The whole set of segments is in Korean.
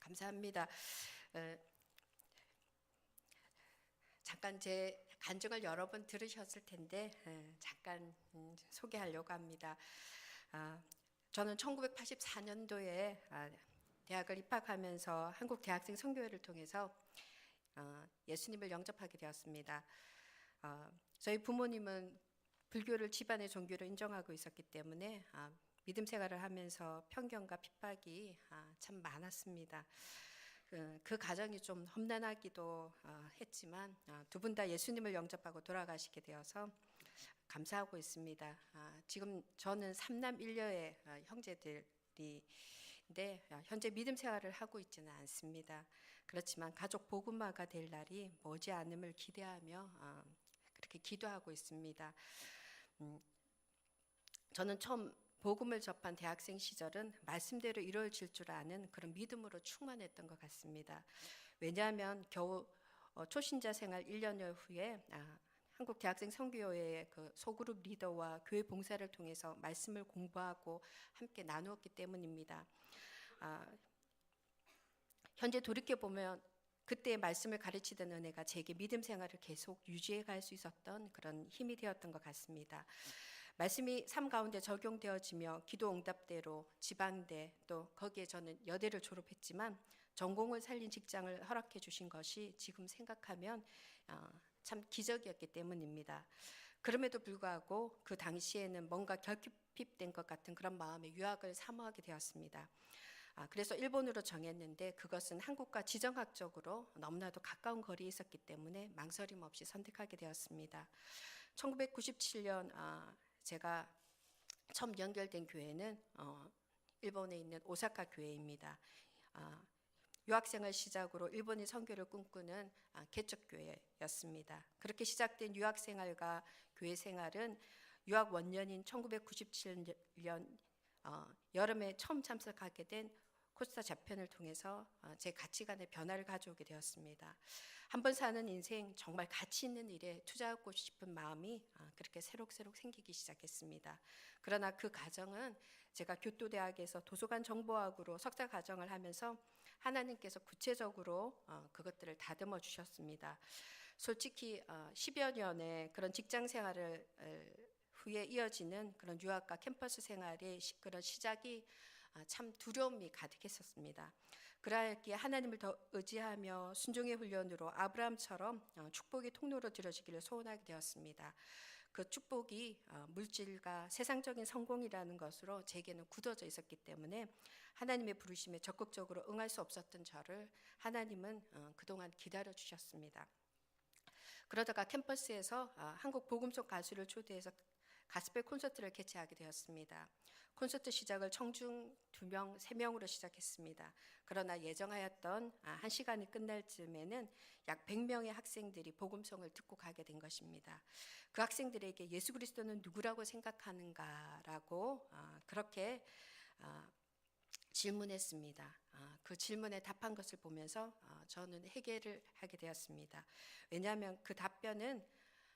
감사합니다. 잠깐 제 간증을 여러 번 들으셨을 텐데 잠깐 소개하려고 합니다. 저는 1984년도에 대학을 입학하면서 한국 대학생 선교회를 통해서 예수님을 영접하게 되었습니다. 저희 부모님은 불교를 집안의 종교로 인정하고 있었기 때문에 믿음 생활을 하면서 편견과 핍박이 참 많았습니다. 그 가정이 좀 험난하기도 했지만 두 분 다 예수님을 영접하고 돌아가시게 되어서 감사하고 있습니다. 지금 저는 3남 1녀의 형제들인데 현재 믿음 생활을 하고 있지는 않습니다. 그렇지만 가족 복음화가 될 날이 머지않음을 기대하며 그렇게 기도하고 있습니다. 저는 처음 복음을 접한 대학생 시절은 말씀대로 이루어질 줄 아는 그런 믿음으로 충만했던 것 같습니다. 왜냐하면 겨우 초신자 생활 1년여 후에 한국 대학생 선교회의 그 소그룹 리더와 교회 봉사를 통해서 말씀을 공부하고 함께 나누었기 때문입니다. 현재 돌이켜 보면 그때의 말씀을 가르치던 은혜가 제게 믿음 생활을 계속 유지해 갈 수 있었던 그런 힘이 되었던 것 같습니다. 말씀이 삶 가운데 적용되어지며 기도 응답대로 지방대 또 거기에 저는 여대를 졸업했지만 전공을 살린 직장을 허락해 주신 것이 지금 생각하면 참 기적이었기 때문입니다. 그럼에도 불구하고 그 당시에는 뭔가 결핍된 것 같은 그런 마음에 유학을 사모하게 되었습니다. 그래서 일본으로 정했는데 그것은 한국과 지정학적으로 너무나도 가까운 거리에 있었기 때문에 망설임 없이 선택하게 되었습니다. 1997년 제가 처음 연결된 교회는 일본에 있는 오사카 교회입니다. 유학생을 시작으로 일본인 선교를 꿈꾸는 개척교회였습니다. 그렇게 시작된 유학생활과 교회 생활은 유학 원년인 1997년 여름에 처음 참석하게 된 코스타 자편을 통해서 제 가치관의 변화를 가져오게 되었습니다. 한 번 사는 인생 정말 가치 있는 일에 투자하고 싶은 마음이 그렇게 새록새록 생기기 시작했습니다. 그러나 그 과정은 제가 교토대학에서 도서관 정보학으로 석사 과정을 하면서 하나님께서 구체적으로 그것들을 다듬어 주셨습니다. 솔직히 10여 년의 그런 직장 생활을 후에 이어지는 그런 유학과 캠퍼스 생활의 그런 시작이 참 두려움이 가득했었습니다. 그러기에 하나님을 더 의지하며 순종의 훈련으로 아브라함처럼 축복의 통로로 들어지기를 소원하게 되었습니다. 그 축복이 물질과 세상적인 성공이라는 것으로 제게는 굳어져 있었기 때문에 하나님의 부르심에 적극적으로 응할 수 없었던 저를 하나님은 그동안 기다려 주셨습니다. 그러다가 캠퍼스에서 한국 복음속 가수를 초대해서 가스펠 콘서트를 개최하게 되었습니다. 콘서트 시작을 청중 2명, 3명으로 시작했습니다. 그러나 예정하였던 1시간이 끝날 즈음에는 약 100명의 학생들이 복음성을 듣고 가게 된 것입니다. 그 학생들에게 예수 그리스도는 누구라고 생각하는가라고 그렇게 질문했습니다. 그 질문에 답한 것을 보면서 저는 회개를 하게 되었습니다. 왜냐하면 그 답변은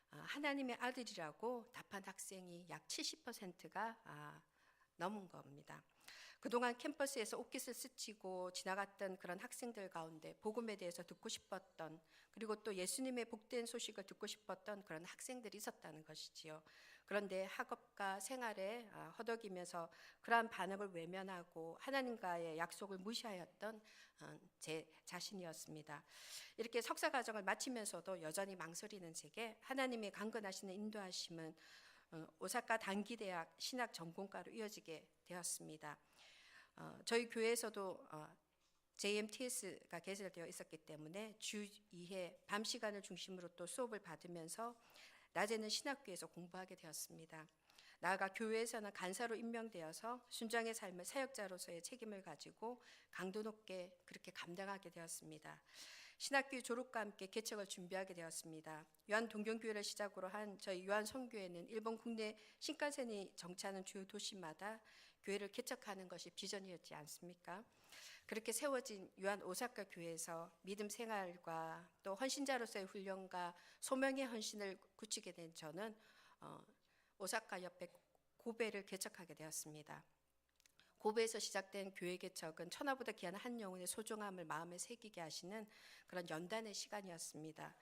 하나님의 아들이라고 답한 학생이 약 70%가 넘은 겁니다. 그동안 캠퍼스에서 옷깃을 스치고 지나갔던 그런 학생들 가운데 복음에 대해서 듣고 싶었던, 그리고 또 예수님의 복된 소식을 듣고 싶었던 그런 학생들이 있었다는 것이지요. 그런데 학업과 생활에 허덕이면서 그러한 반응을 외면하고 하나님과의 약속을 무시하였던 제 자신이었습니다. 이렇게 석사 과정을 마치면서도 여전히 망설이는 제게 하나님의 강건하시는 인도하심은 오사카 단기대학 신학 전공과로 이어지게 되었습니다. 저희 교회에서도 JMTS가 개설되어 있었기 때문에 주 2회 밤 시간을 중심으로 또 수업을 받으면서 낮에는 신학교에서 공부하게 되었습니다. 나아가 교회에서는 간사로 임명되어서 순장의 삶을 사역자로서의 책임을 가지고 강도 높게 그렇게 감당하게 되었습니다. 신학교 졸업과 함께 개척을 준비하게 되었습니다. 요한 동경교회를 시작으로 한 저희 요한 선교회는 일본 국내 신칸센이 정차하는 주요 도시마다 교회를 개척하는 것이 비전이었지 않습니까? 그렇게 세워진 요한 오사카 교회에서 믿음 생활과 또 헌신자로서의 훈련과 소명의 헌신을 굳히게 된 저는 오사카 옆에 고베를 개척하게 되었습니다. 고베에서 시작된 교회 개척은 천하보다 귀한 한 영혼의 소중함을 마음에 새기게 하시는 그런 연단의 시간이었습니다.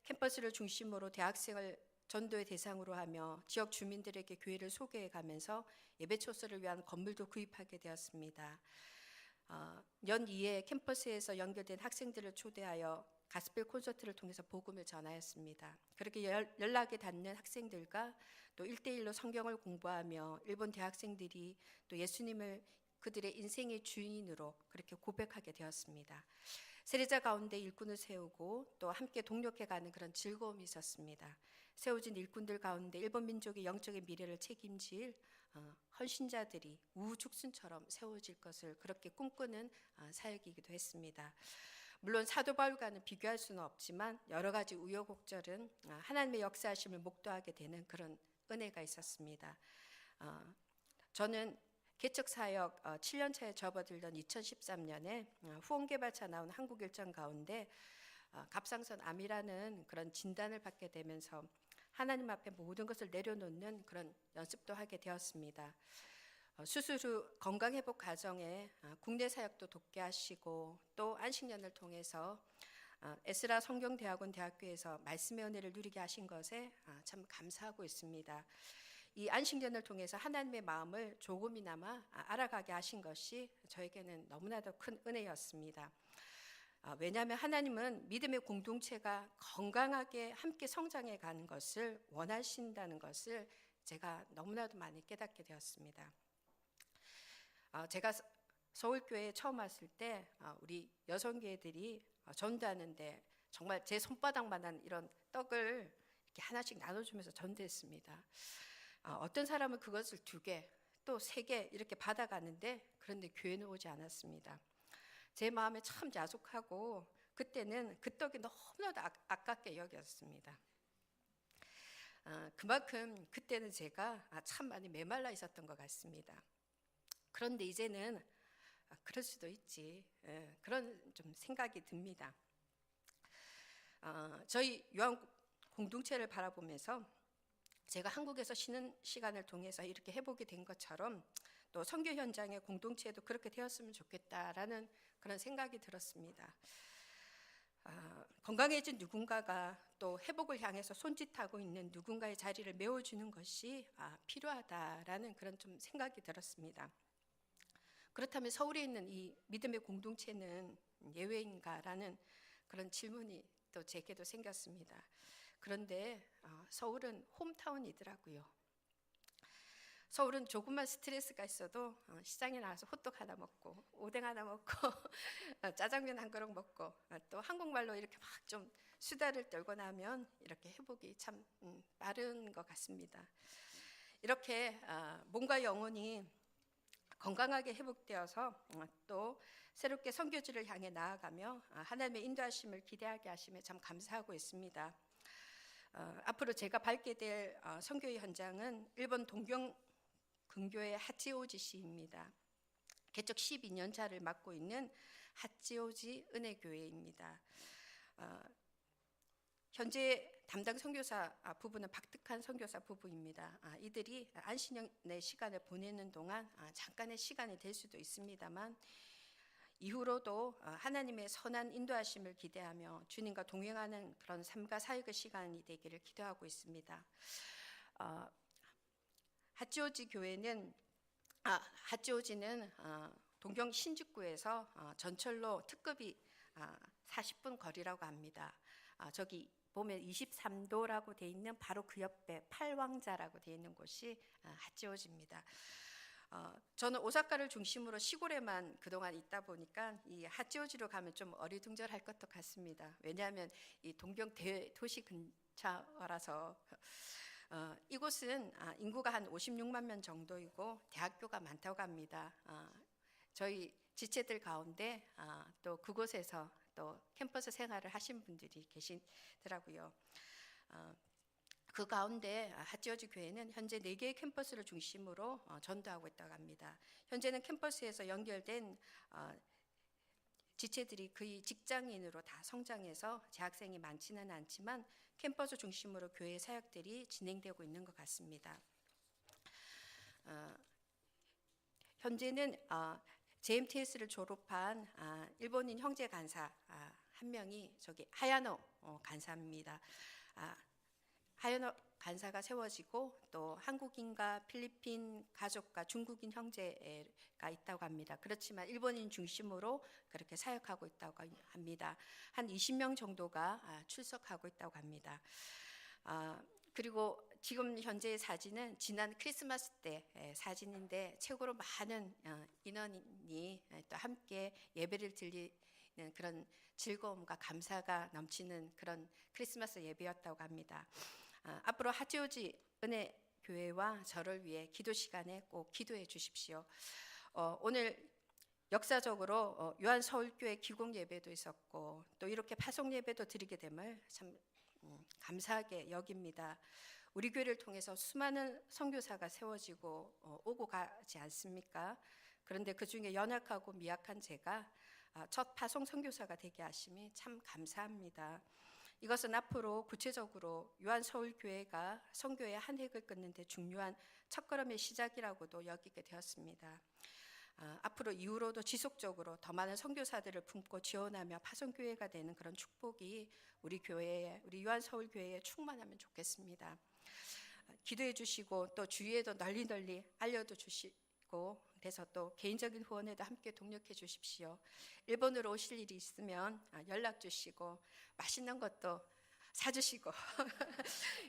캠퍼스를 중심으로 대학생을 전도의 대상으로 하며 지역 주민들에게 교회를 소개해 가면서 예배초소를 위한 건물도 구입하게 되었습니다. 연 2회 캠퍼스에서 연결된 학생들을 초대하여 가스펠 콘서트를 통해서 복음을 전하였습니다. 그렇게 연락이 닿는 학생들과 또 1대1로 성경을 공부하며 일본 대학생들이 또 예수님을 그들의 인생의 주인으로 그렇게 고백하게 되었습니다. 세례자 가운데 일꾼을 세우고 또 함께 동력해가는 그런 즐거움이 있었습니다. 세워진 일꾼들 가운데 일본 민족의 영적인 미래를 책임질 헌신자들이 우후죽순처럼 세워질 것을 그렇게 꿈꾸는 사역이기도 했습니다. 물론 사도 바울과는 비교할 수는 없지만 여러 가지 우여곡절은 하나님의 역사하심을 목도하게 되는 그런 은혜가 있었습니다. 저는 개척 사역 7년 차에 접어들던 2013년에 후원개발차 나온 한국 일정 가운데 갑상선 암이라는 그런 진단을 받게 되면서 하나님 앞에 모든 것을 내려놓는 그런 연습도 하게 되었습니다. 수술 후 건강회복 과정에 국내 사역도 돕게 하시고 또 안식년을 통해서 에스라 성경대학원 대학교에서 말씀의 은혜를 누리게 하신 것에 참 감사하고 있습니다. 이 안식년을 통해서 하나님의 마음을 조금이나마 알아가게 하신 것이 저에게는 너무나도 큰 은혜였습니다. 왜냐하면 하나님은 믿음의 공동체가 건강하게 함께 성장해 가는 것을 원하신다는 것을 제가 너무나도 많이 깨닫게 되었습니다. 제가 서울교회에 처음 왔을 때 우리 여성교회들이 전도하는데 정말 제 손바닥만한 이런 떡을 이렇게 하나씩 나눠주면서 전도했습니다. 어떤 사람은 그것을 2개, 또 3개 이렇게 받아가는데 그런데 교회는 오지 않았습니다. 제 마음에 참 야속하고 그때는 그 떡이 너무나도 아깝게 여겼습니다. 그만큼 그때는 제가 참 많이 메말라 있었던 것 같습니다. 그런데 이제는 그럴 수도 있지, 그런 좀 생각이 듭니다. 저희 요한 공동체를 바라보면서 제가 한국에서 쉬는 시간을 통해서 이렇게 해보게 된 것처럼 또 선교 현장의 공동체도 그렇게 되었으면 좋겠다라는 그런 생각이 들었습니다. 건강해진 누군가가 또 회복을 향해서 손짓하고 있는 누군가의 자리를 메워주는 것이 필요하다라는 그런 좀 생각이 들었습니다. 그렇다면 서울에 있는 이 믿음의 공동체는 예외인가라는 그런 질문이 또 제게도 생겼습니다. 그런데 서울은 홈타운이더라고요. 서울은 조금만 스트레스가 있어도 시장에 나가서 호떡 하나 먹고 오뎅 하나 먹고 짜장면 한 그릇 먹고 또 한국말로 이렇게 막 좀 수다를 떨고 나면 이렇게 회복이 참 빠른 것 같습니다. 이렇게 몸과 영혼이 건강하게 회복되어서 또 새롭게 선교지를 향해 나아가며 하나님의 인도하심을 기대하게 하심에 참 감사하고 있습니다. 앞으로 제가 밟게 될 선교의 현장은 일본 동경 근교의 하치오지시입니다. 개척 12년 차를 맡고 있는 하치오지 은혜교회입니다. 현재 담당 선교사 부부는 박득한 선교사 부부입니다. 이들이 안식년의 시간을 보내는 동안 잠깐의 시간이 될 수도 있습니다만 이후로도 하나님의 선한 인도하심을 기대하며 주님과 동행하는 그런 삶과 사역의 시간이 되기를 기도하고 있습니다. 하치오지는 동경 신주쿠에서 전철로 특급이 40분 거리라고 합니다. 저기 보면 23도라고 돼 있는 바로 그 옆에 팔왕자라고 돼 있는 곳이 하치오지입니다. 저는 오사카를 중심으로 시골에만 그동안 있다 보니까 이 하치오지로 가면 좀 어리둥절할 것도 같습니다. 왜냐하면 이 동경 대도시 근처라서 이곳은 인구가 한 56만 명 정도이고 대학교가 많다고 합니다. 저희 지체들 가운데 또 그곳에서 또 캠퍼스 생활을 하신 분들이 계시더라고요. 그 가운데 하치오지 교회는 현재 4개의 캠퍼스를 중심으로 전도하고 있다고 합니다. 현재는 캠퍼스에서 연결된 지체들이 거의 직장인으로 다 성장해서 재학생이 많지는 않지만 캠퍼스 중심으로 교회 사역들이 진행되고 있는 것 같습니다. 현재는 JMTS를 졸업한 일본인 형제 간사 한 명이 저기 하야노 간사입니다. 하야노 간사가 세워지고 또 한국인과 필리핀 가족과 중국인 형제가 있다고 합니다. 그렇지만 일본인 중심으로 그렇게 사역하고 있다고 합니다. 한 20명 정도가 출석하고 있다고 합니다. 그리고 지금 현재의 사진은 지난 크리스마스 때 사진인데 최고로 많은 인원이 또 함께 예배를 드리는 그런 즐거움과 감사가 넘치는 그런 크리스마스 예배였다고 합니다. 앞으로 하치오지 은혜 교회와 저를 위해 기도 시간에 꼭 기도해 주십시오. 오늘 역사적으로 요한 서울교회 기공 예배도 있었고 또 이렇게 파송 예배도 드리게 됨을 참 감사하게 여깁니다. 우리 교회를 통해서 수많은 선교사가 세워지고 오고 가지 않습니까? 그런데 그 중에 연약하고 미약한 제가 첫 파송 선교사가 되게 하심이 참 감사합니다. 이것은 앞으로 구체적으로 요한 서울교회가 선교의 한 획을 끊는 데 중요한 첫걸음의 시작이라고도 여기게 되었습니다. 앞으로 이후로도 지속적으로 더 많은 선교사들을 품고 지원하며 파송교회가 되는 그런 축복이 우리 교회에, 우리 요한 서울교회에 충만하면 좋겠습니다. 기도해 주시고 또 주위에도 널리 알려도 주시고 그래서 또 개인적인 후원에도 함께 동력해 주십시오. 일본으로 오실 일이 있으면 연락 주시고 맛있는 것도 사주시고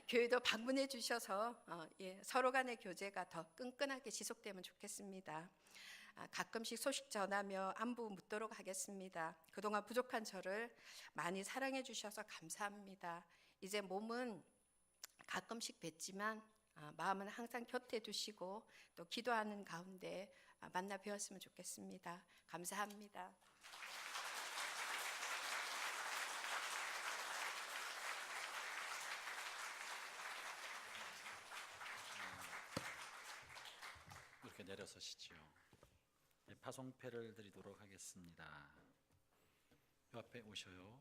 교회도 방문해 주셔서 서로 간의 교제가 더 끈끈하게 지속되면 좋겠습니다. 가끔씩 소식 전하며 안부 묻도록 하겠습니다. 그동안 부족한 저를 많이 사랑해 주셔서 감사합니다. 이제 몸은 가끔씩 뵙지만 마음은 항상 곁에 두시고 또 기도하는 가운데 만나 뵈었으면 좋겠습니다. 감사합니다. 이렇게 내려서시죠. 파송패를 드리도록 하겠습니다. 이 앞에 오셔요.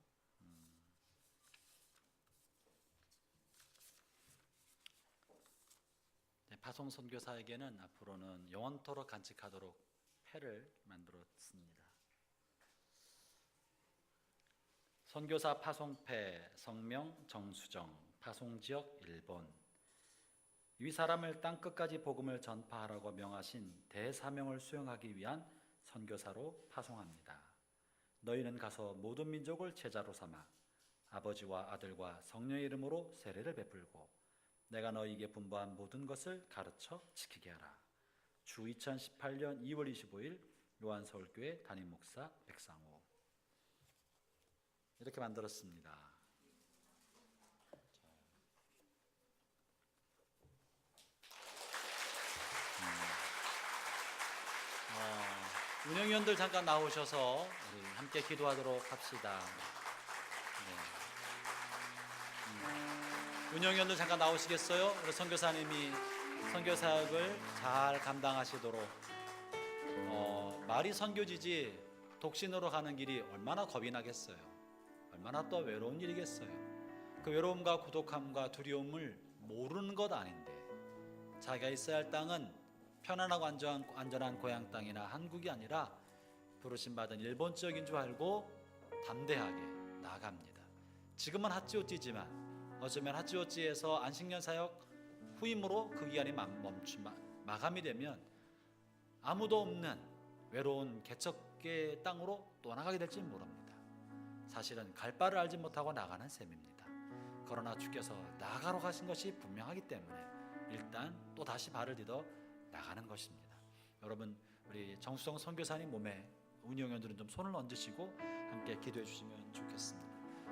파송 선교사에게는 앞으로는 영원토록 간직하도록 패를 만들었습니다. 선교사 파송패, 성명 정수정, 파송지역 일본. 위 사람을 땅끝까지 복음을 전파하라고 명하신 대사명을 수행하기 위한 선교사로 파송합니다. 너희는 가서 모든 민족을 제자로 삼아 아버지와 아들과 성령의 이름으로 세례를 베풀고 내가 너희에게 분부한 모든 것을 가르쳐 지키게 하라. 주 2018년 2월 25일 요한서울교회 담임목사 백상호. 이렇게 만들었습니다. 운영위원들 잠깐 나오셔서 우리 함께 기도하도록 합시다. 운영위원들 잠깐 나오시겠어요? 우리 선교사님이 선교사역을 잘 감당하시도록. 말이 선교지지 독신으로 가는 길이 얼마나 겁이 나겠어요. 얼마나 또 외로운 일이겠어요. 그 외로움과 고독함과 두려움을 모르는 것 아닌데 자기가 있어야 할 땅은 편안하고 안전한 고향 땅이나 한국이 아니라 부르심 받은 일본 지역인 줄 알고 담대하게 나갑니다. 지금은 하치오찌지만 어쩌면 하치오찌에서 안식년 사역 후임으로 그 기간이 마감이 되면 아무도 없는 외로운 개척의 땅으로 떠나가게 될지 모릅니다. 사실은 갈 바를 알지 못하고 나가는 셈입니다. 그러나 주께서 나가러 가신 것이 분명하기 때문에 일단 또 다시 발을 디뎌 나가는 것입니다. 여러분, 우리 정수정 선교사님 몸에 운영위원들은 좀 손을 얹으시고 함께 기도해 주시면 좋겠습니다.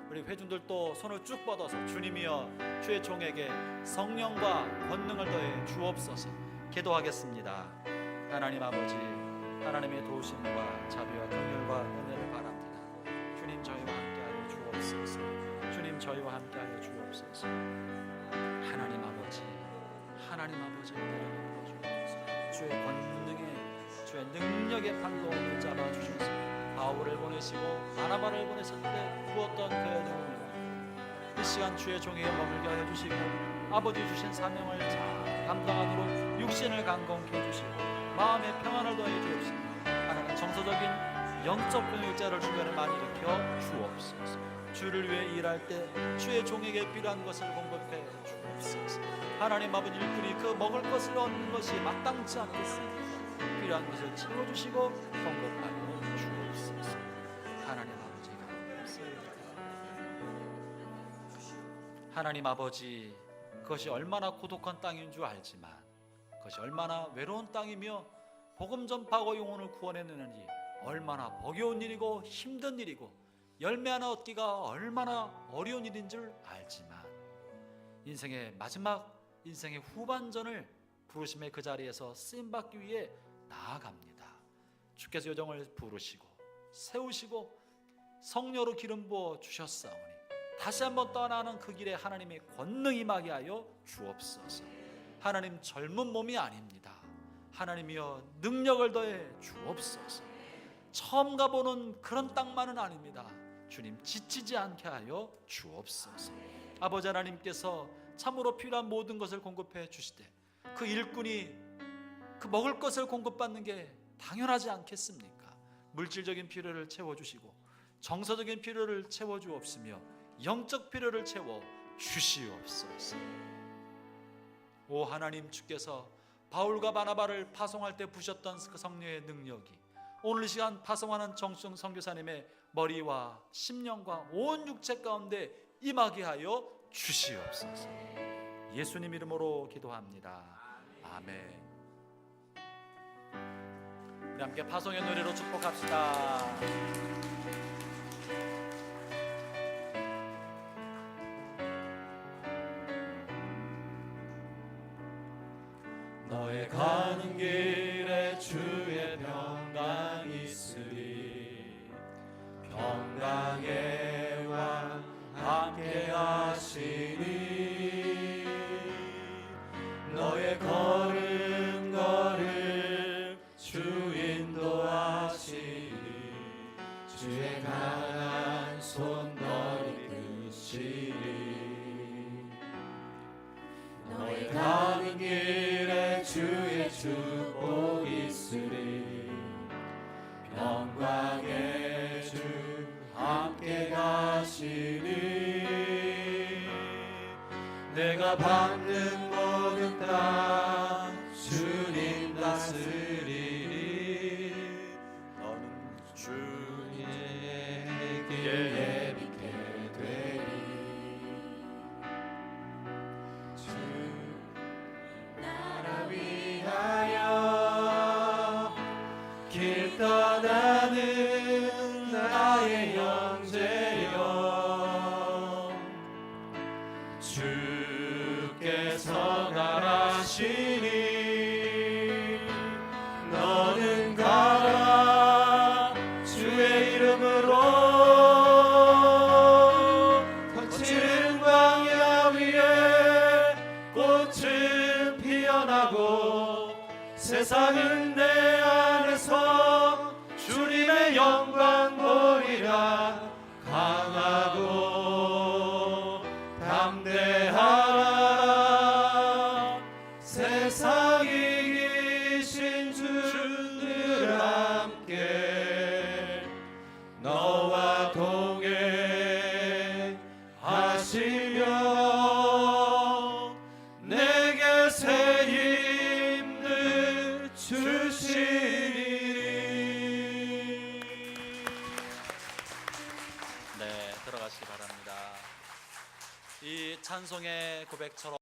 우리 회중들도 손을 쭉 뻗어서 주님이여 주의 종에게 성령과 권능을 더해 주옵소서 기도하겠습니다. 하나님 아버지, 하나님의 도우심과 자비와 긍휼과 은혜를 바랍니다. 주님 저희와 함께하여 주옵소서. 주님 저희와 함께하여 주옵소서. 하나님 아버지, 하나님 아버지 주의 권능에 주의 능력의 팔로 붙잡아주셔서 바울을 보내시고 바나바를 보내실 때 부었던 그의 능력을 이 시간 주의 종에게 머물게 하여 주시고 아버지 주신 사명을 잘 감당하도록 육신을 강건케 해주시고 마음의 평안을 더해 주옵시고 하나님 정서적인 영적 병역자를 주변에 많이 일으켜 주옵소서. 주를 위해 일할 때 주의 종에게 필요한 것을 공급해 주옵소서. 하나님 아버지 일꾼이 그 먹을 것을 얻는 것이 마땅치 않겠습니다. 필요한 것을 채워주시고 공급하여 주옵소서. 하나님 아버지 감사합니다. 하나님 아버지, 그것이 얼마나 고독한 땅인 줄 알지만 그것이 얼마나 외로운 땅이며 복음 전파하고 영혼을 구원해내는지 얼마나 버거운 일이고 힘든 일이고 열매 하나 얻기가 얼마나 어려운 일인 줄 알지만 인생의 마지막, 인생의 후반전을 부르심의 그 자리에서 쓰임받기 위해 나아갑니다. 주께서 요정을 부르시고 세우시고 성령으로 기름 부어 주셨사오니 다시 한번 떠나는 그 길에 하나님의 권능이 임하게 하여 주옵소서. 하나님 젊은 몸이 아닙니다. 하나님이여 능력을 더해 주옵소서. 처음 가보는 그런 땅만은 아닙니다. 주님 지치지 않게 하여 주옵소서. 아버지 하나님께서 참으로 필요한 모든 것을 공급해 주시되 그 일꾼이 그 먹을 것을 공급받는 게 당연하지 않겠습니까? 물질적인 필요를 채워주시고 정서적인 필요를 채워주옵시며 영적 필요를 채워 주시옵소서. 오 하나님, 주께서 바울과 바나바를 파송할 때 부셨던 그 성령의 능력이 오늘 이 시간 파송하는 정순 선교사님의 머리와 심령과 온 육체 가운데 임하게 하여 주시옵소서. 예수님 이름으로 기도합니다. 아멘. 우리 함께 파송의 노래로 축복합시다. 너의 가는 길에 주의 평강 있으리. 평강의 왕 함께 하시니 너의 걸음 주 인도하시니 주의 강한 손 너를 드시니 너의 가는 길에 주의 축복 있으리. 영광의 주 함께 가시니 내가 밟는 모든 땅 주님 다스리니 너는 주님의 길 예비케 되리. 주 나라 위하여 길 떠나는 나의 형제여 주께서 가라시니 너는 가라 주의 이름으로 거친 광야 위에 꽃은 피어나고 세상은 내 안에서 주님의 영광 보리라. 강하고 담대하라. 세상이 이기신 주들 함께 너와 동행하시며 내게 새 힘을 주시리. 네, 들어가시기 바랍니다. 이 찬송의 고백처럼